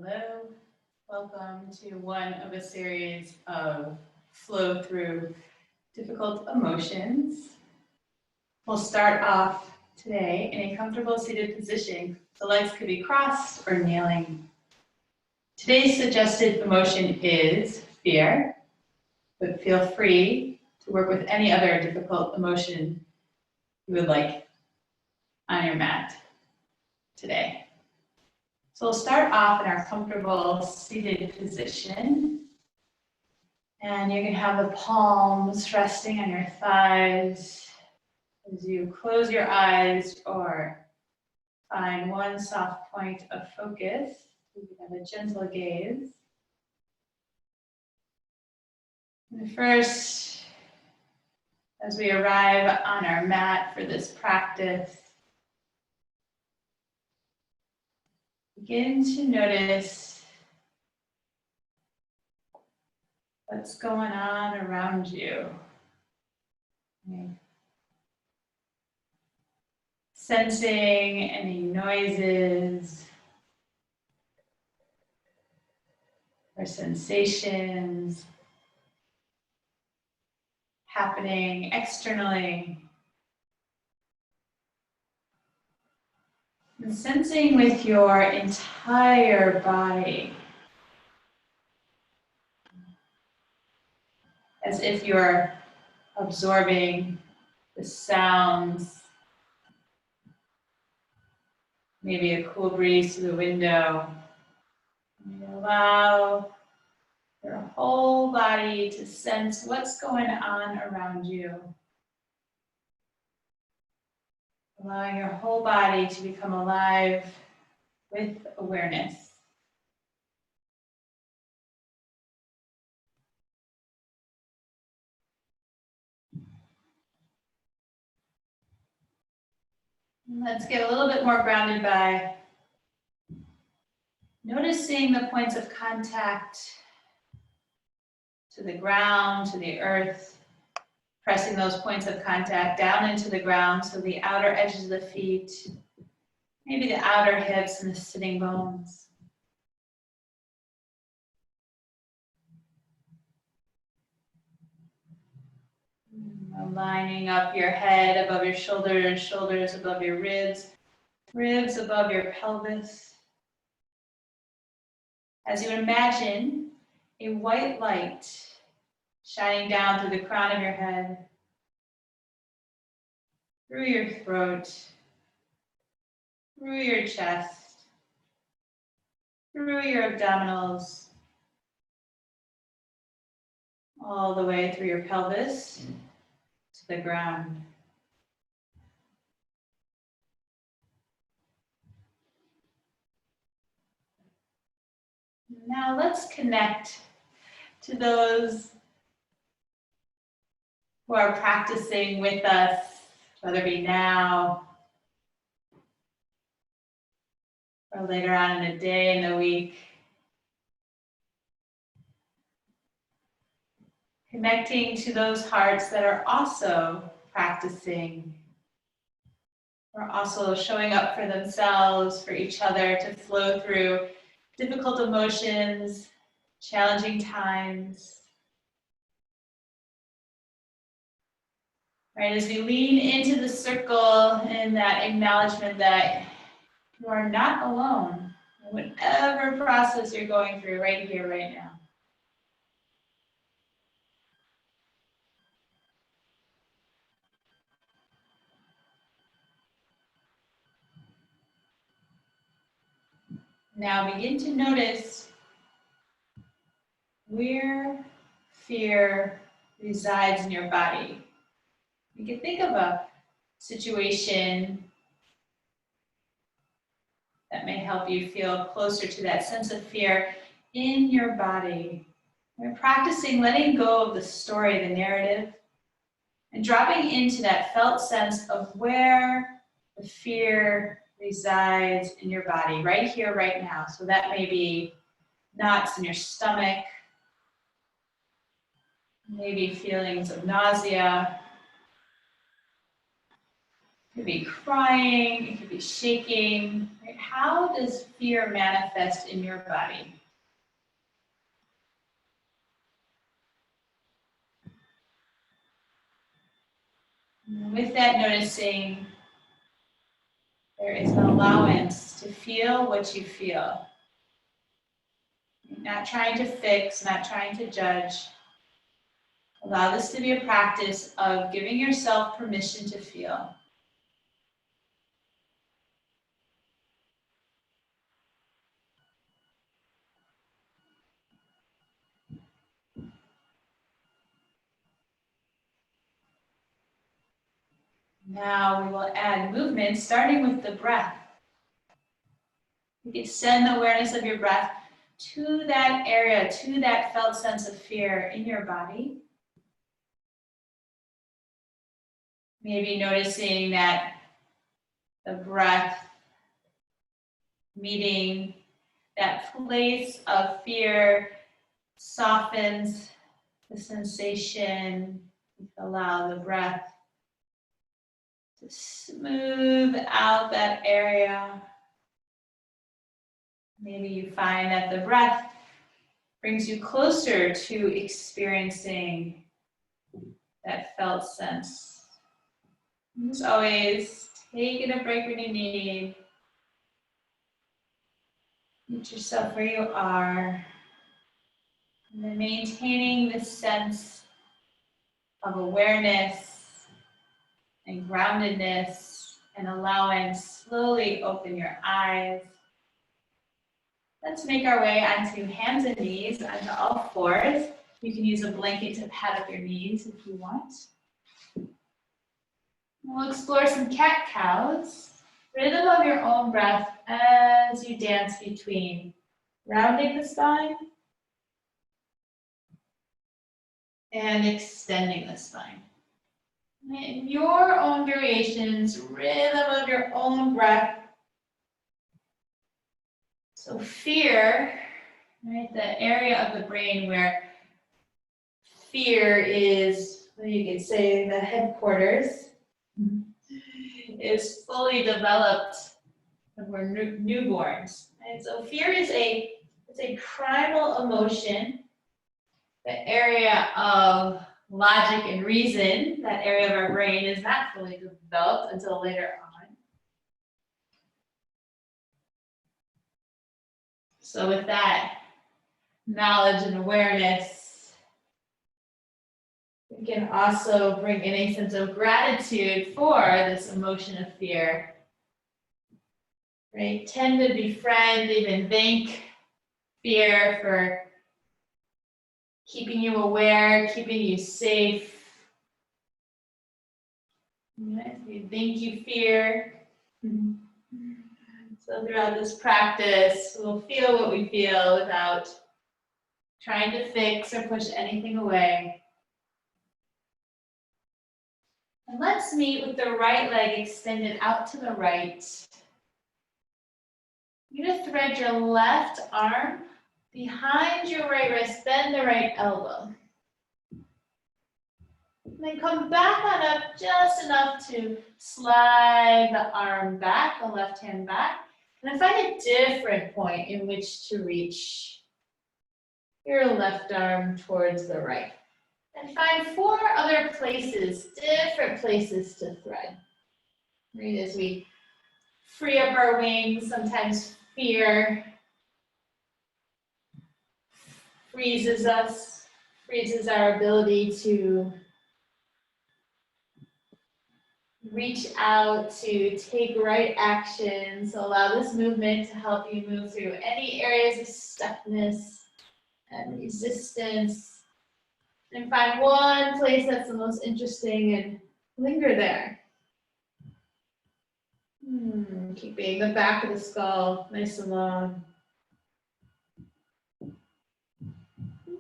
Hello, welcome to one of a series of flow through difficult emotions. We'll start off today in a comfortable seated position. The legs could be crossed or kneeling. Today's suggested emotion is fear, but feel free to work with any other difficult emotion you would like on your mat today. So we'll start off in our comfortable seated position. And you can have the palms resting on your thighs as you close your eyes or find one soft point of focus. You can have a gentle gaze. And first, as we arrive on our mat for this practice, begin to notice what's going on around you. Okay. Sensing any noises or sensations happening externally. And sensing with your entire body, as if you're absorbing the sounds, maybe a cool breeze through the window. And you allow your whole body to sense what's going on around you. Allowing your whole body to become alive with awareness. Let's get a little bit more grounded by noticing the points of contact to the ground, to the earth, pressing those points of contact down into the ground, so the outer edges of the feet, maybe the outer hips and the sitting bones. Lining up your head above your shoulders, shoulders above your ribs, ribs above your pelvis. As you imagine a white light shining down through the crown of your head, through your throat, through your chest, through your abdominals, all the way through your pelvis to the ground. Now let's connect to those who are practicing with us, whether it be now or later on in the day, in the week. Connecting to those hearts that are also practicing, or also showing up for themselves, for each other, to flow through difficult emotions, challenging times. Right, as we lean into the circle in that acknowledgement that you are not alone in whatever process you're going through right here, right now. Now begin to notice where fear resides in your body. You can think of a situation that may help you feel closer to that sense of fear in your body. We're practicing letting go of the story, the narrative, and dropping into that felt sense of where the fear resides in your body, right here, right now. So that may be knots in your stomach, maybe feelings of nausea. It could be crying, it could be shaking. Right? how does fear manifest in your body? And with that, noticing there is an allowance to feel what you feel. Not trying to fix, not trying to judge. Allow this to be a practice of giving yourself permission to feel. Now we will add movement, starting with the breath. You can send the awareness of your breath to that area, to that felt sense of fear in your body. Maybe noticing that the breath meeting that place of fear softens the sensation. Allow the breath to smooth out that area. Maybe you find that the breath brings you closer to experiencing that felt sense. As always, taking a break when you need. Meet yourself where you are. And then maintaining this sense of awareness and groundedness and allowance. Slowly open your eyes. Let's make our way onto hands and knees, onto all fours. You can use a blanket to pad up your knees if you want. We'll explore some cat-cows. Rhythm of your own breath as you dance between rounding the spine and extending the spine. In your own variations, rhythm of your own breath. So fear, right, the area of the brain where fear is, well, you could say the headquarters, is fully developed when we're newborns. And so fear is it's a primal emotion. The area of logic and reason, that area of our brain, is not fully developed until later on. So with that knowledge and awareness, we can also bring in a sense of gratitude for this emotion of fear. Right? Tend to befriend, even thank fear for keeping you aware, keeping you safe. Thank you, fear. So throughout this practice, we'll feel what we feel without trying to fix or push anything away. And let's meet with the right leg extended out to the right. You're going to thread your left arm behind your right wrist, bend the right elbow. And then come back on up just enough to slide the arm back, the left hand back. And then find a different point in which to reach your left arm towards the right. And find 4 other places, different places to thread. Right, as we free up our wings, sometimes fear freezes us, freezes our ability to reach out, to take right action. So allow this movement to help you move through any areas of stuckness and resistance. And find one place that's the most interesting and linger there. Keeping the back of the skull nice and long.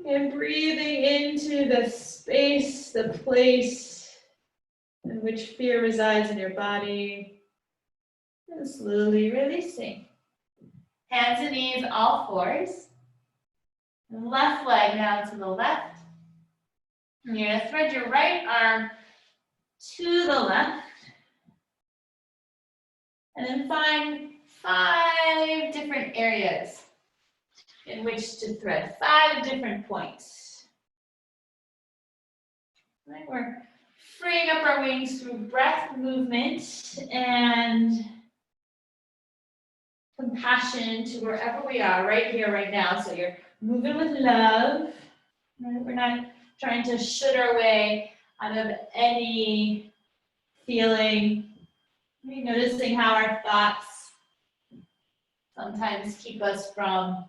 And breathing into the space, the place in which fear resides in your body. And slowly releasing. Hands and knees, all fours. And left leg now to the left. And you're going to thread your right arm to the left. And then find 5 different areas in which to thread, 5 different points. Right, we're freeing up our wings through breath, movement, and compassion to wherever we are, right here, right now. So you're moving with love. Right? We're not trying to shoot our way out of any feeling. Right? Noticing how our thoughts sometimes keep us from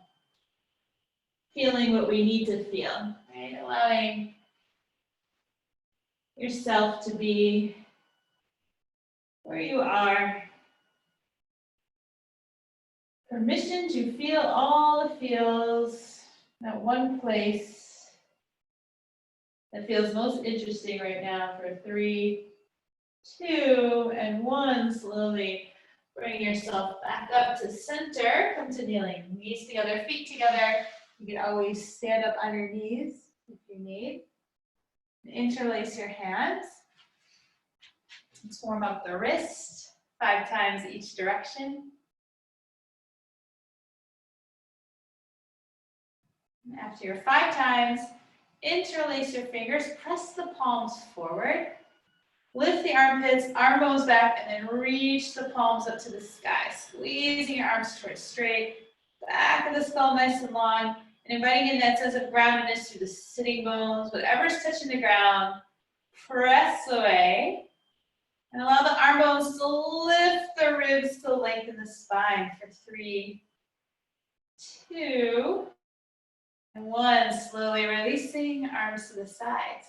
feeling what we need to feel. Right? Allowing yourself to be where you are. Permission to feel all the feels, that one place that feels most interesting right now for 3, 2, and 1. Slowly bring yourself back up to center. Come to kneeling. Knees together, feet together. You can always stand up on your knees if you need. Interlace your hands. Let's warm up the wrist 5 times each direction. And after your 5 times, interlace your fingers, press the palms forward, lift the armpits, arm bones back, and then reach the palms up to the sky, squeezing your arms towards straight, back of the skull nice and long, and inviting in that sense of groundedness through the sitting bones, whatever's touching the ground, press away, and allow the arm bones to lift the ribs to lengthen the spine for 3, 2, and 1. Slowly releasing arms to the sides.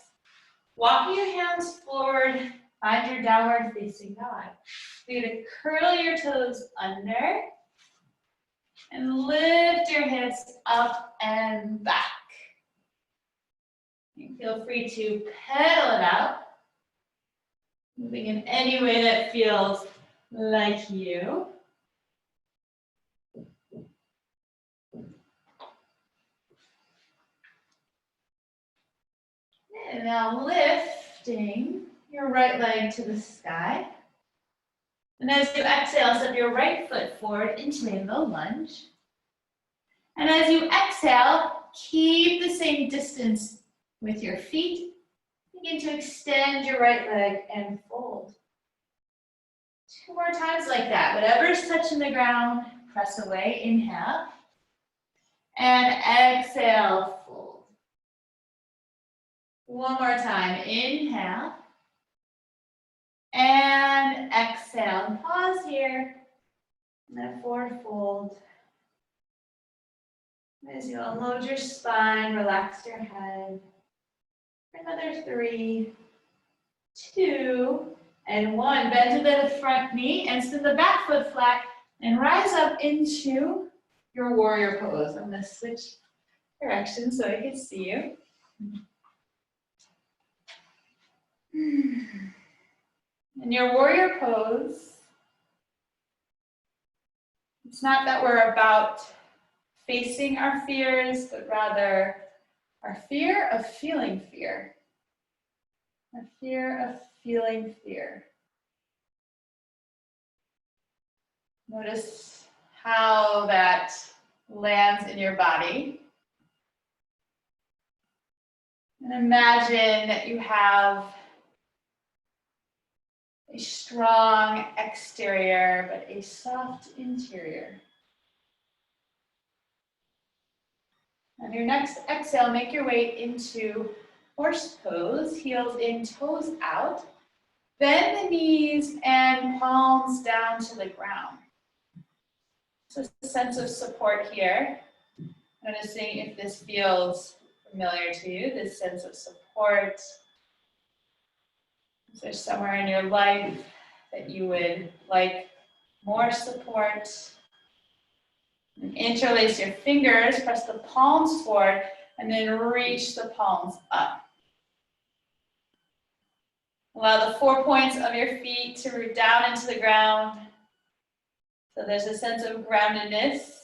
Walking your hands forward, find your downward facing dog. You're going to curl your toes under and lift your hips up and back. And feel free to pedal it out, moving in any way that feels like you. And now lifting your right leg to the sky. And as you exhale, step your right foot forward into a low lunge. And as you exhale, keep the same distance with your feet. Begin to extend your right leg and fold. 2 more times like that. Whatever's touching the ground, press away, inhale. And exhale, fold. 1 more time, inhale. And exhale, and pause here. And then forward fold. As you unload your spine, relax your head. For another 3, 2, and 1. Bend to the front knee and send the back foot flat and rise up into your warrior pose. I'm going to switch directions so I can see you. In your warrior pose, it's not that we're about facing our fears, but rather our fear of feeling fear. Our fear of feeling fear. Notice how that lands in your body. And imagine that you have a strong exterior, but a soft interior. On your next exhale, make your way into horse pose, heels in, toes out. Bend the knees and palms down to the ground. So a sense of support here. Noticing if this feels familiar to you, this sense of support. Is there somewhere in your life that you would like more support? And interlace your fingers, press the palms forward, and then reach the palms up. Allow the 4 points of your feet to root down into the ground. So there's a sense of groundedness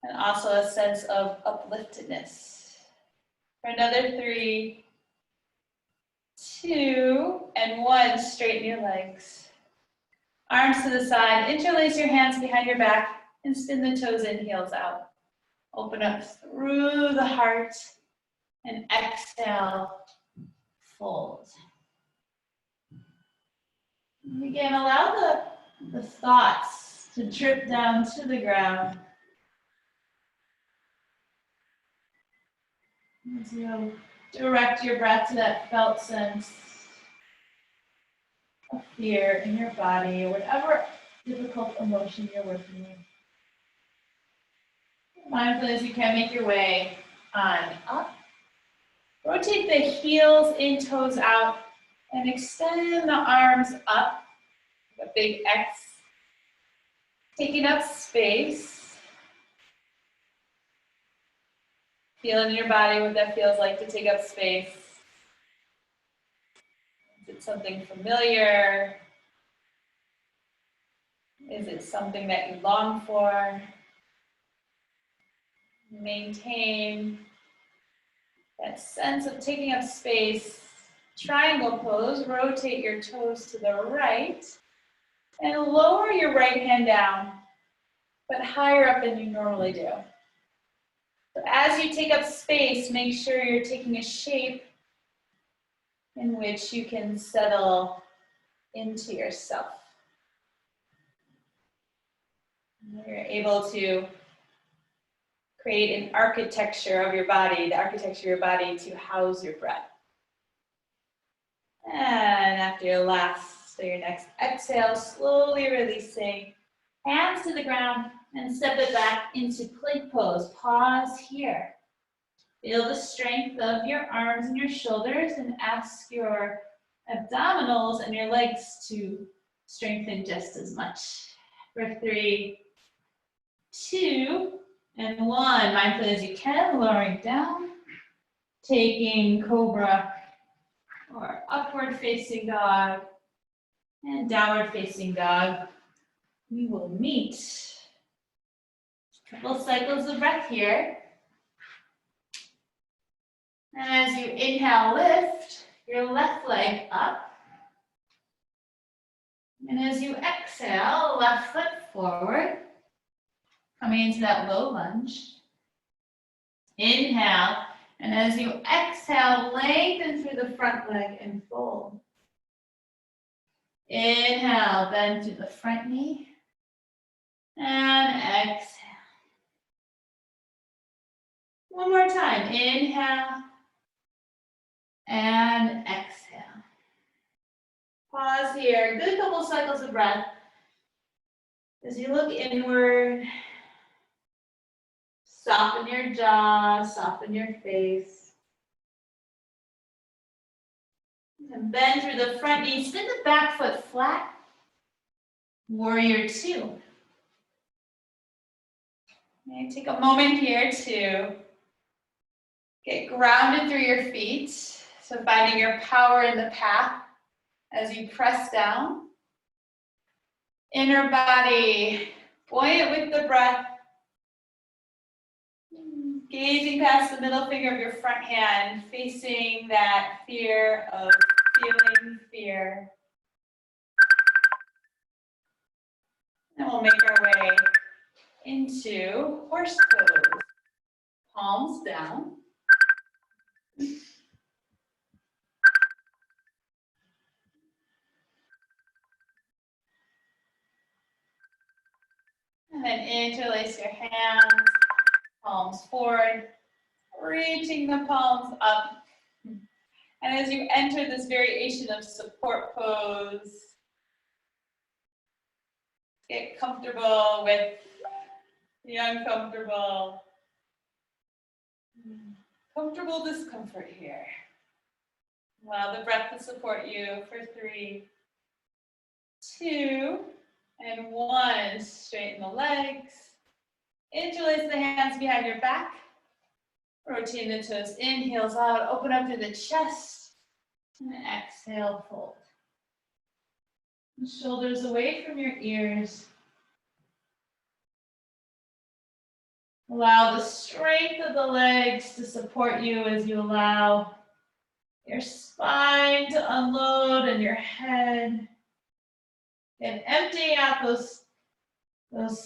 and also a sense of upliftedness. For another 3, 2, and 1, straighten your legs. Arms to the side, interlace your hands behind your back and spin the toes in, heels out. Open up through the heart and exhale, fold. And again, allow the thoughts to drip down to the ground. As you direct your breath to that felt sense of fear in your body, or whatever difficult emotion you're working with. Mindfully as you can, make your way on up. Rotate the heels in, toes out, and extend the arms up. A big X. Taking up space. Feeling your body what that feels like to take up space. Is it something familiar? Is it something that you long for? Maintain that sense of taking up space. Triangle pose, rotate your toes to the right and lower your right hand down, but higher up than you normally do. So as you take up space, make sure you're taking a shape in which you can settle into yourself. You're able to create an architecture of your body, the architecture of your body to house your breath. And after your last, or your next exhale, slowly releasing, hands to the ground, and step it back into plank pose. Pause here. Feel the strength of your arms and your shoulders, and ask your abdominals and your legs to strengthen just as much. For 3, 2, and 1. Mindfully as you can, lowering down, taking cobra or upward facing dog and downward facing dog. We will meet. A couple cycles of breath here. And as you inhale, lift your left leg up. And as you exhale, left foot forward, coming into that low lunge. Inhale, and as you exhale, lengthen through the front leg and fold. Inhale, bend through the front knee. And exhale. One more time. Inhale. And exhale. Pause here. Good couple cycles of breath. As you look inward, soften your jaw, soften your face. And bend through the front knee. Spin the back foot flat. Warrior 2. Okay, take a moment here to get grounded through your feet. So finding your power in the path as you press down. Inner body buoyant with the breath. Gazing past the middle finger of your front hand, facing that fear of feeling fear. And we'll make our way into horse pose. Palms down. And then interlace your hands, palms forward, reaching the palms up. And as you enter this variation of support pose, get comfortable with the uncomfortable. Comfortable discomfort here. Allow the breath to support you for 3, 2, and 1. Straighten the legs. Interlace the hands behind your back. Rotate the toes in, heels out. Open up to the chest. And exhale, fold. The shoulders away from your ears. Allow the strength of the legs to support you as you allow your spine to unload and your head And emptying out those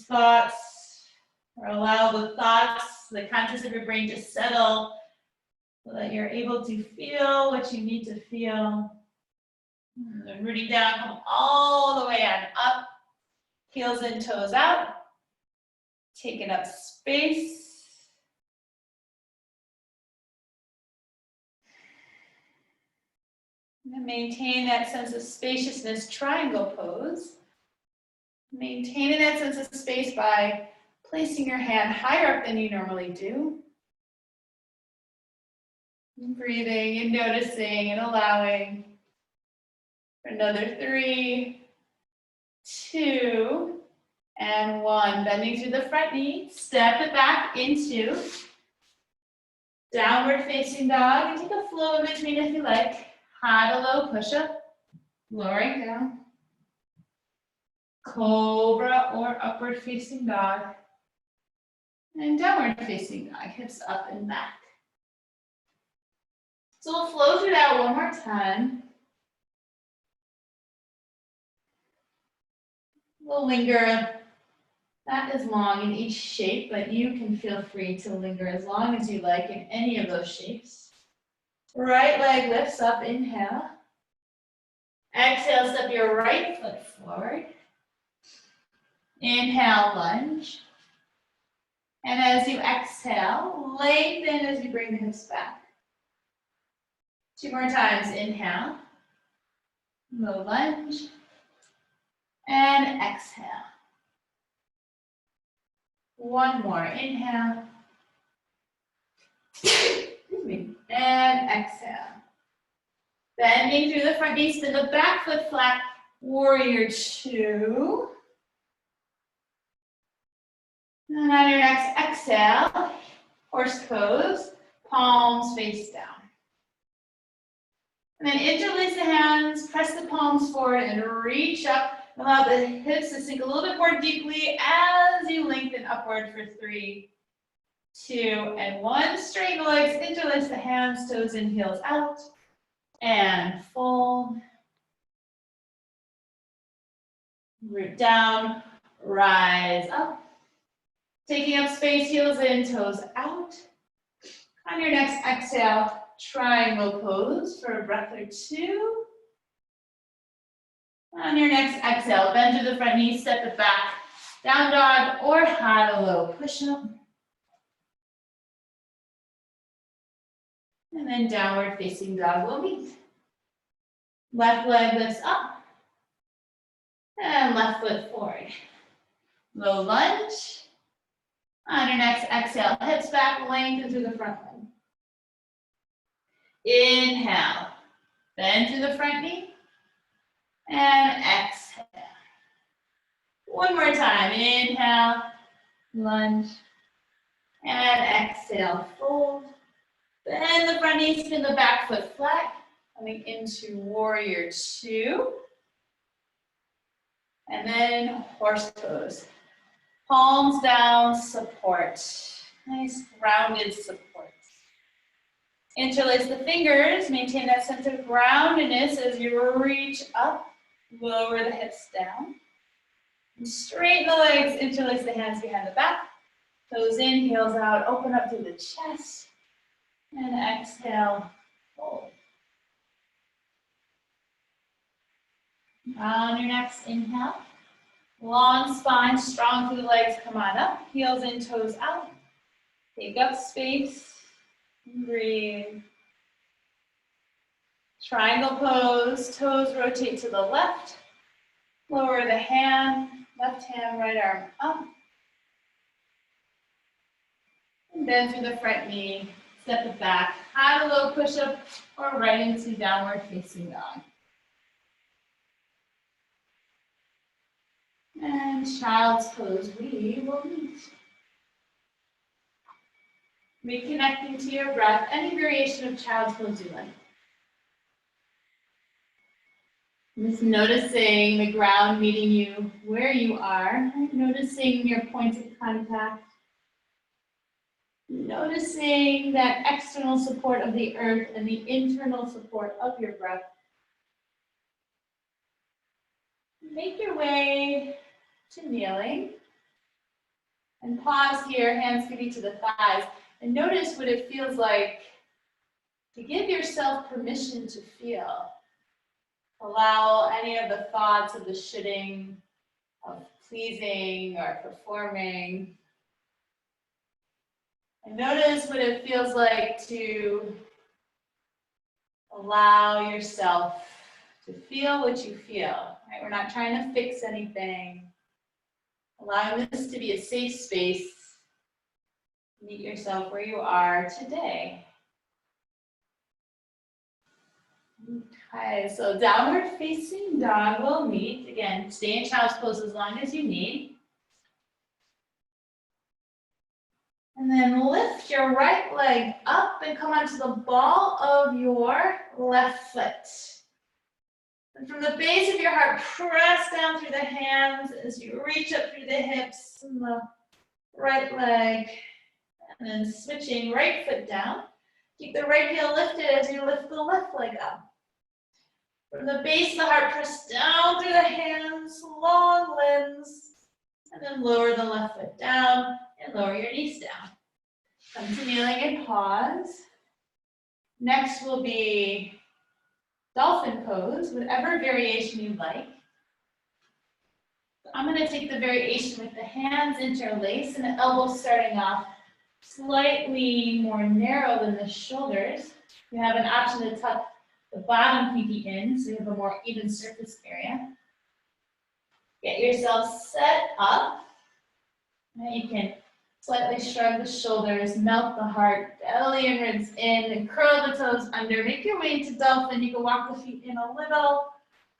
thoughts, or allow the thoughts, the contents of your brain to settle so that you're able to feel what you need to feel. And then rooting down, come all the way on up, heels in, toes out, taking up space. And maintain that sense of spaciousness, triangle pose. Maintaining that sense of space by placing your hand higher up than you normally do. And breathing and noticing and allowing. For another 3, 2, and 1. Bending through the front knee. Step it back into downward facing dog. And take a flow in between if you like. High to low push up. Lowering down. Cobra or upward facing dog. And downward facing dog, hips up and back. So we'll flow through that one more time. We'll linger not as long in each shape, but you can feel free to linger as long as you like in any of those shapes. Right leg lifts up, inhale. Exhale, step your right foot forward. Inhale, lunge. And as you exhale, lengthen as you bring the hips back. 2 more times, inhale. Low lunge. And exhale. 1 more, inhale. Excuse me. And exhale. Bending through the front knee, spin the back foot flat, warrior 2. And on your next exhale, horse pose, palms face down. And then interlace the hands, press the palms forward and reach up. Allow the hips to sink a little bit more deeply as you lengthen upward for 3, 2, and 1. Straighten the legs, interlace the hands, toes in, heels out. And fold. Root down, rise up. Taking up space, heels in, toes out. On your next exhale, triangle pose for a breath or 2. On your next exhale, bend through the front knee, step it back, down dog or high to low push up. And then downward facing dog will meet. Left leg lifts up and left foot forward. Low lunge. On your next exhale, hips back, lengthen through the front leg. Inhale, bend through the front knee, and exhale. 1 more time, inhale, lunge, and exhale, fold. Bend the front knee, spin the back foot flat, coming into warrior 2. And then horse pose. Palms down, support. Nice grounded support. Interlace the fingers, maintain that sense of groundedness as you reach up, lower the hips down. And straighten the legs, interlace the hands behind the back. Toes in, heels out, open up through the chest. And exhale, fold. On your next inhale. Long spine, strong through the legs, come on up. Heels in, toes out. Take up space. Breathe. Triangle pose, toes rotate to the left. Lower the hand, left hand, right arm up. And bend through the front knee, step it back. High to low push up or right into downward facing dog. And child's pose, we will meet. Reconnecting to your breath, any variation of child's pose you like. Just noticing the ground meeting you where you are, noticing your points of contact, noticing that external support of the earth and the internal support of your breath. Make your way to kneeling. And pause here, hands feet to the thighs. And notice what it feels like to give yourself permission to feel. Allow any of the thoughts of the shoulding, of pleasing or performing. And notice what it feels like to allow yourself to feel what you feel. Right? We're not trying to fix anything. Allowing this to be a safe space. Meet yourself where you are today. Okay, so downward facing dog will meet. Again, stay in child's pose as long as you need. And then lift your right leg up and come onto the ball of your left foot. And from the base of your heart, press down through the hands as you reach up through the hips and the right leg. And then switching right foot down. Keep the right heel lifted as you lift the left leg up. From the base of the heart, press down through the hands, long limbs, and then lower the left foot down and lower your knees down. Come to kneeling and pause. Next will be dolphin pose, whatever variation you like. I'm going to take the variation with the hands interlaced and the elbows starting off slightly more narrow than the shoulders. You have an option to tuck the bottom pinky in, so you have a more even surface area. Get yourself set up. Now you can slightly shrug the shoulders, melt the heart, belly and ribs in, and curl the toes under. Make your way into dolphin. You can walk the feet in a little,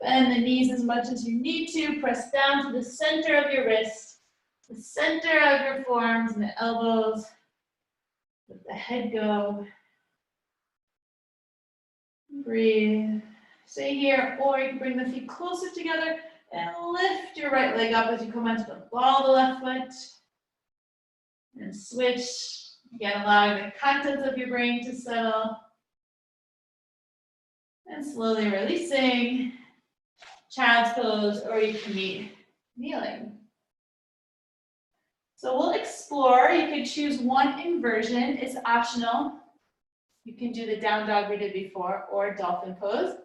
bend the knees as much as you need to. Press down to the center of your wrist, the center of your forearms and the elbows. Let the head go. Breathe. Stay here, or you can bring the feet closer together and lift your right leg up as you come onto the ball of the left foot. And switch. Again, allowing the contents of your brain to settle. And slowly releasing. Child's pose, or you can meet kneeling. So we'll explore. You could choose one inversion. It's optional. You can do the down dog we did before, or dolphin pose.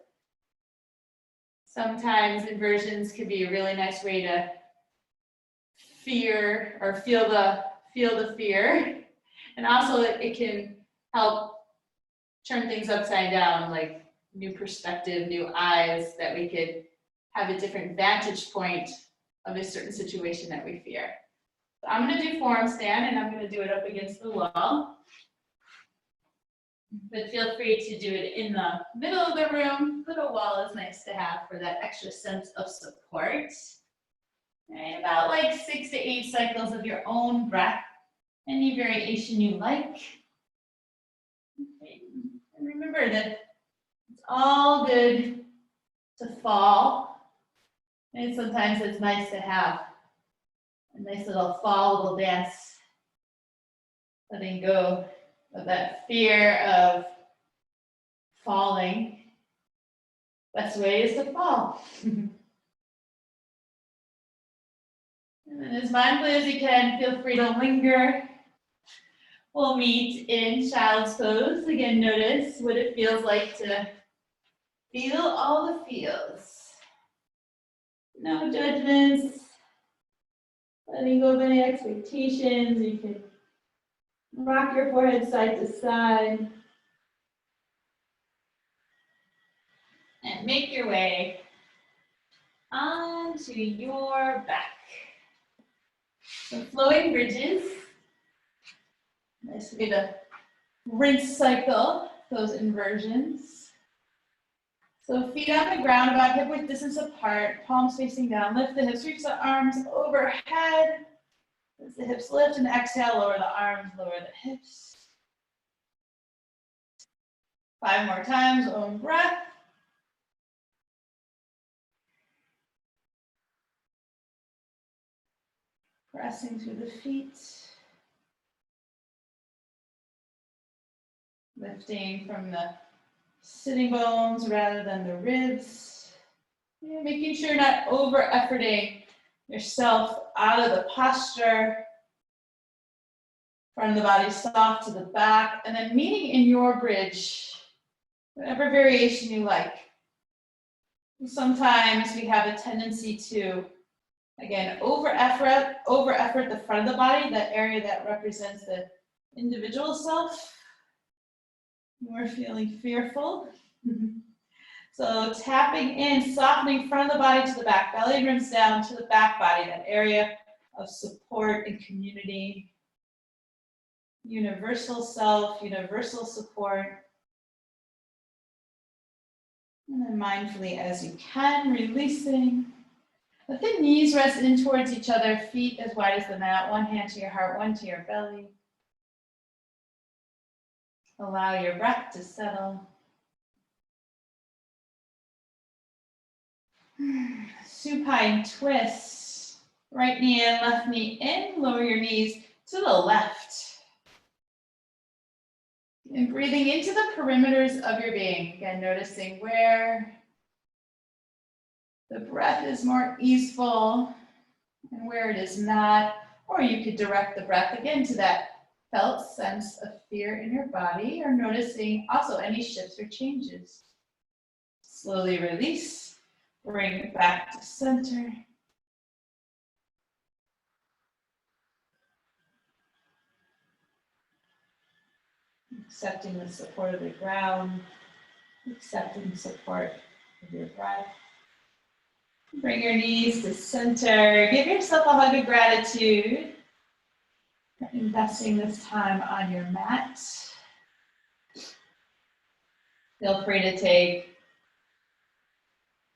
Sometimes inversions can be a really nice way to fear or feel the fear. And also it can help turn things upside down, like new perspective, new eyes, that we could have a different vantage point of a certain situation that we fear. So I'm going to do forearm stand, and I'm going to do it up against the wall. But feel free to do it in the middle of the room. Little wall is nice to have for that extra sense of support. Right, about like 6 to 8 cycles of your own breath, any variation you like. Okay. And remember that it's all good to fall. And sometimes it's nice to have a nice little fall little dance, letting go of that fear of falling. Best way is to fall. And then as mindfully as you can, feel free to linger. We'll meet in child's pose. Again, notice what it feels like to feel all the feels. No judgments. Letting go of any expectations. You can rock your forehead side to side. And make your way onto your back. So flowing bridges. Nice way to rinse cycle those inversions. So feet on the ground, about hip width distance apart, palms facing down. Lift the hips, reach the arms overhead. As the hips lift and exhale, lower the arms, lower the hips. 5 more times, own breath. Pressing through the feet. Lifting from the sitting bones rather than the ribs. Making sure you're not over-efforting yourself out of the posture. Front of the body soft to the back, and then meeting in your bridge, whatever variation you like. Sometimes we have a tendency to, again, over-effort the front of the body, that area that represents the individual self. We're feeling fearful. So tapping in, softening front of the body to the back, belly runs down to the back body, that area of support and community. Universal self, universal support. And then mindfully as you can, releasing. Let the knees rest in towards each other, feet as wide as the mat, one hand to your heart, one to your belly. Allow your breath to settle. Supine twist. Right knee in, left knee in. Lower your knees to the left. And breathing into the perimeters of your being. Again, noticing where the breath is more easeful and where it is not. Or you could direct the breath again to that felt sense of fear in your body, or noticing also any shifts or changes. Slowly release, bring it back to center. Accepting the support of the ground, accepting the support of your breath. Bring your knees to center. Give yourself a hug of gratitude for investing this time on your mat. Feel free to take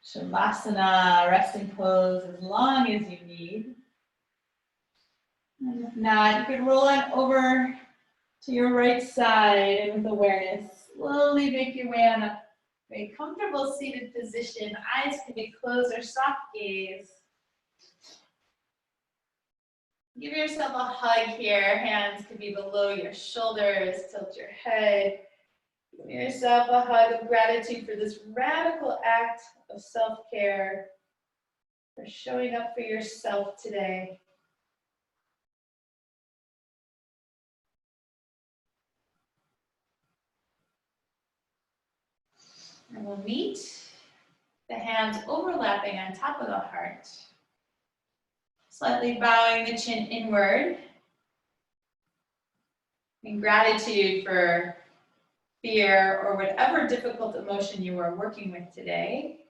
Shavasana, resting pose, as long as you need. And if not, you can roll on over to your right side, and with awareness, slowly make your way on up. A comfortable seated position, eyes can be closed or soft gaze. Give yourself a hug here. Hands can be below your shoulders. Tilt your head. Give yourself a hug of gratitude for this radical act of self-care, for showing up for yourself today. And we'll meet the hands overlapping on top of the heart. Slightly bowing the chin inward. In gratitude for fear or whatever difficult emotion you are working with today.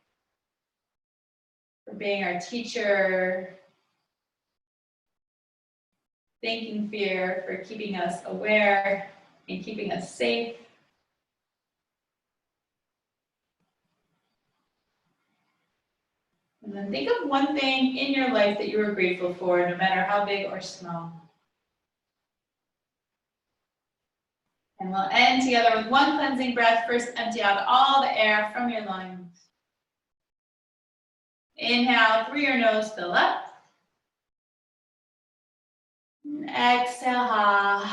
For being our teacher. Thanking fear for keeping us aware and keeping us safe. And then think of one thing in your life that you are grateful for, no matter how big or small. And we'll end together with one cleansing breath. First, empty out all the air from your lungs. Inhale through your nose, fill up. And exhale.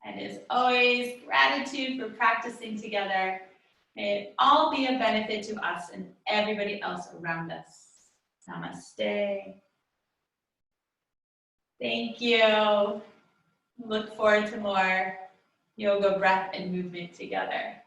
And as always, gratitude for practicing together. May it all be a benefit to us and everybody else around us. Namaste. Thank you. Look forward to more yoga, breath, and movement together.